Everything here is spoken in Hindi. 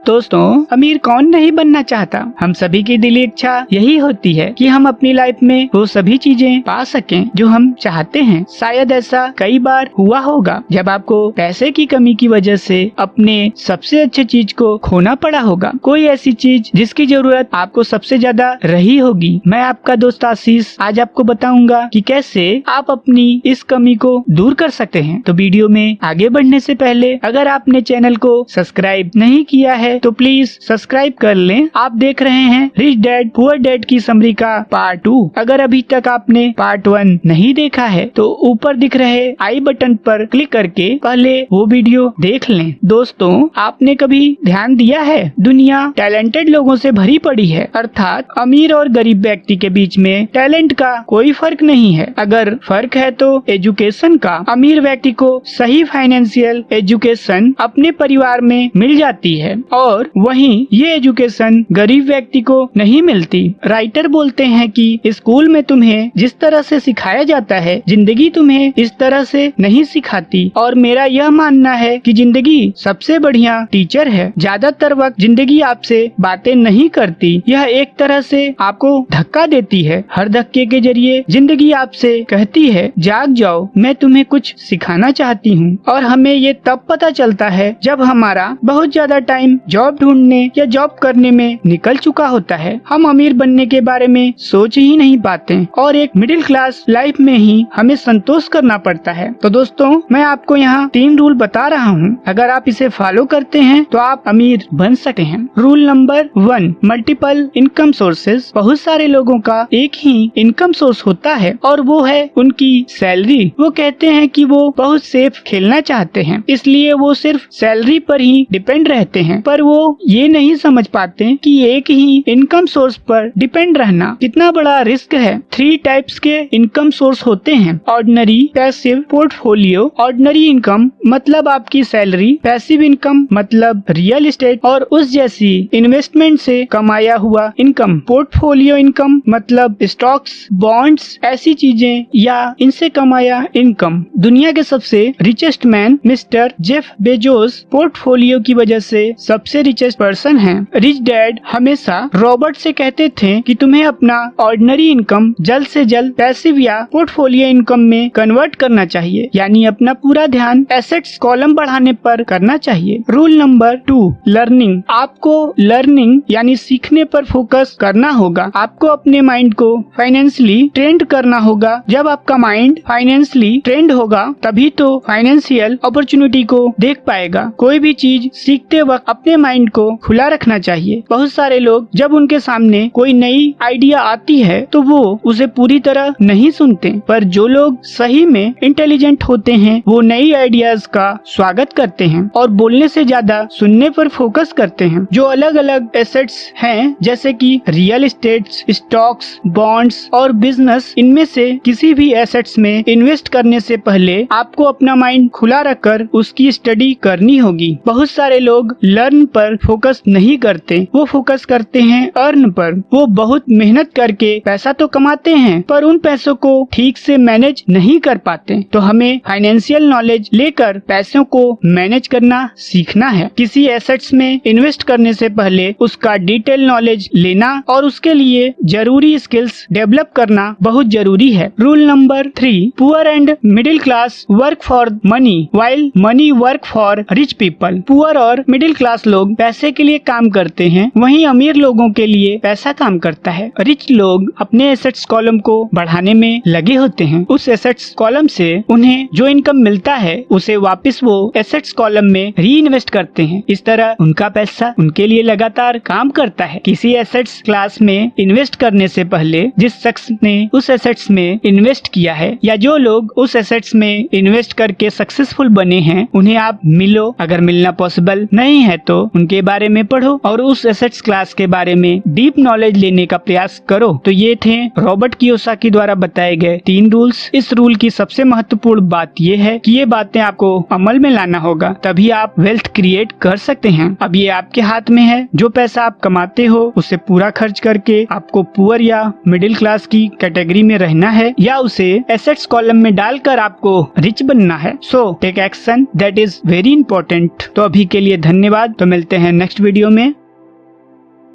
दोस्तों, अमीर कौन नहीं बनना चाहता। हम सभी की दिली इच्छा यही होती है कि हम अपनी लाइफ में वो सभी चीजें पा सकें जो हम चाहते हैं। शायद ऐसा कई बार हुआ होगा जब आपको पैसे की कमी की वजह से अपने सबसे अच्छे चीज को खोना पड़ा होगा। कोई ऐसी चीज जिसकी जरूरत आपको सबसे ज्यादा रही होगी। मैं आपका दोस्त आशीष आज आपको बताऊंगा कि कैसे आप अपनी इस कमी को दूर कर सकते हैं। तो वीडियो में आगे बढ़ने से पहले अगर आपने चैनल को सब्सक्राइब नहीं किया है तो प्लीज सब्सक्राइब कर लें। आप देख रहे हैं रिच डैड पुअर डैड की समरी का पार्ट 2। अगर अभी तक आपने पार्ट 1 नहीं देखा है तो ऊपर दिख रहे आई बटन पर क्लिक करके पहले वो वीडियो देख लें। दोस्तों, आपने कभी ध्यान दिया है दुनिया टैलेंटेड लोगों से भरी पड़ी है, अर्थात अमीर और गरीब व्यक्ति के बीच में टैलेंट का कोई फर्क नहीं है। अगर फर्क है तो एजुकेशन का। अमीर व्यक्ति को सही फाइनेंशियल एजुकेशन अपने परिवार में मिल जाती है और वहीं ये एजुकेशन गरीब व्यक्ति को नहीं मिलती। राइटर बोलते हैं कि स्कूल में तुम्हें जिस तरह से सिखाया जाता है जिंदगी तुम्हें इस तरह से नहीं सिखाती। और मेरा यह मानना है कि जिंदगी सबसे बढ़िया टीचर है। ज्यादातर वक्त जिंदगी आपसे बातें नहीं करती, यह एक तरह से आपको धक्का देती है। हर धक्के के जरिए जिंदगी आपसे कहती है जाग जाओ, मैं तुम्हें कुछ सिखाना चाहती हूँ। और हमें ये तब पता चलता है जब हमारा बहुत ज्यादा टाइम जॉब ढूंढने या जॉब करने में निकल चुका होता है। हम अमीर बनने के बारे में सोच ही नहीं पाते और एक मिडिल क्लास लाइफ में ही हमें संतोष करना पड़ता है। तो दोस्तों, मैं आपको यहाँ 3 रूल बता रहा हूँ। अगर आप इसे फॉलो करते हैं तो आप अमीर बन सकते हैं। Rule number 1, multiple income sources. बहुत सारे लोगों का एक ही इनकम सोर्स होता है और वो है उनकी सैलरी। वो कहते हैं कि वो बहुत सेफ खेलना चाहते हैं, इसलिए वो सिर्फ सैलरी पर ही डिपेंड रहते हैं। पर वो ये नहीं समझ पाते कि एक ही इनकम सोर्स पर डिपेंड रहना कितना बड़ा रिस्क है। 3 टाइप्स के इनकम सोर्स होते हैं। Ordinary, passive, portfolio. Ordinary income मतलब आपकी सैलरी, पैसिव इनकम मतलब रियल एस्टेट और उस जैसी इन्वेस्टमेंट से कमाया हुआ इनकम। पोर्टफोलियो इनकम मतलब स्टॉक्स, बॉन्ड्स, ऐसी चीजें या इनसे कमाया इनकम। दुनिया के सबसे richest man mister Jeff Bezos portfolio की वजह से सबसे रिचेस्ट पर्सन हैं। रिच डैड हमेशा रॉबर्ट से कहते थे कि तुम्हें अपना ऑर्डिनरी इनकम जल्द से जल्द पैसिव या पोर्टफोलियो इनकम में कन्वर्ट करना चाहिए, यानी अपना पूरा ध्यान एसेट्स कॉलम बढ़ाने पर करना चाहिए। Rule number 2, learning. आपको लर्निंग यानी सीखने पर फोकस करना होगा। आपको अपने माइंड को फाइनेंशियली ट्रेंड करना होगा। जब आपका माइंड फाइनेंशियली ट्रेंड होगा तभी तो फाइनेंशियल अपॉर्चुनिटी को देख पाएगा। कोई भी चीज सीखते वक्त अपने माइंड को खुला रखना चाहिए। बहुत सारे लोग जब उनके सामने कोई नई आइडिया आती है तो वो उसे पूरी तरह नहीं सुनते, पर जो लोग सही में इंटेलिजेंट होते हैं वो नई आइडियाज का स्वागत करते हैं और बोलने से ज्यादा सुनने पर फोकस करते हैं। जो अलग अलग एसेट्स हैं जैसे कि रियल एस्टेट, स्टॉक्स, बॉन्ड्स और बिजनेस, इनमें से किसी भी एसेट्स में इन्वेस्ट करने से पहले आपको अपना माइंड खुला रखकर उसकी स्टडी करनी होगी। बहुत सारे लोग लर्न पर फोकस नहीं करते, वो फोकस करते हैं अर्न पर। वो बहुत मेहनत करके पैसा तो कमाते हैं पर उन पैसों को ठीक से मैनेज नहीं कर पाते। तो हमें फाइनेंशियल नॉलेज लेकर पैसों को मैनेज करना सीखना है। किसी एसेट्स में इन्वेस्ट करने से पहले उसका डिटेल नॉलेज लेना और उसके लिए जरूरी स्किल्स डेवलप करना बहुत जरूरी है। Rule number 3, poor and middle class work for money while money work for rich people. Poor और मिडिल क्लास लोग पैसे के लिए काम करते हैं, वहीं अमीर लोगों के लिए पैसा काम करता है। रिच लोग अपने एसेट्स कॉलम को बढ़ाने में लगे होते हैं। उस एसेट्स कॉलम से उन्हें जो इनकम मिलता है उसे वापस वो एसेट्स कॉलम में री इन्वेस्ट करते हैं। इस तरह उनका पैसा उनके लिए लगातार काम करता है। किसी एसेट्स क्लास में इन्वेस्ट करने से पहले जिस शख्स ने उस एसेट्स में इन्वेस्ट किया है या जो लोग उस एसेट्स में इन्वेस्ट करके सक्सेसफुल बने हैं उन्हें आप मिलो। अगर मिलना पॉसिबल नहीं है तो उनके बारे में पढ़ो और उस एसेट्स क्लास के बारे में डीप नॉलेज लेने का प्रयास करो। तो ये थे रॉबर्ट कियोसाकी द्वारा बताए गए 3 रूल्स। इस रूल की सबसे महत्वपूर्ण बात ये है कि ये बातें आपको अमल में लाना होगा, तभी आप वेल्थ क्रिएट कर सकते हैं। अब ये आपके हाथ में है। जो पैसा आप कमाते हो उसे पूरा खर्च करके आपको पुअर या मिडिल क्लास की कैटेगरी में रहना है या उसे एसेट्स कॉलम में डालकर आपको रिच बनना है। So take action, that is very important. तो अभी के लिए धन्यवाद। तो मिलते हैं नेक्स्ट वीडियो में।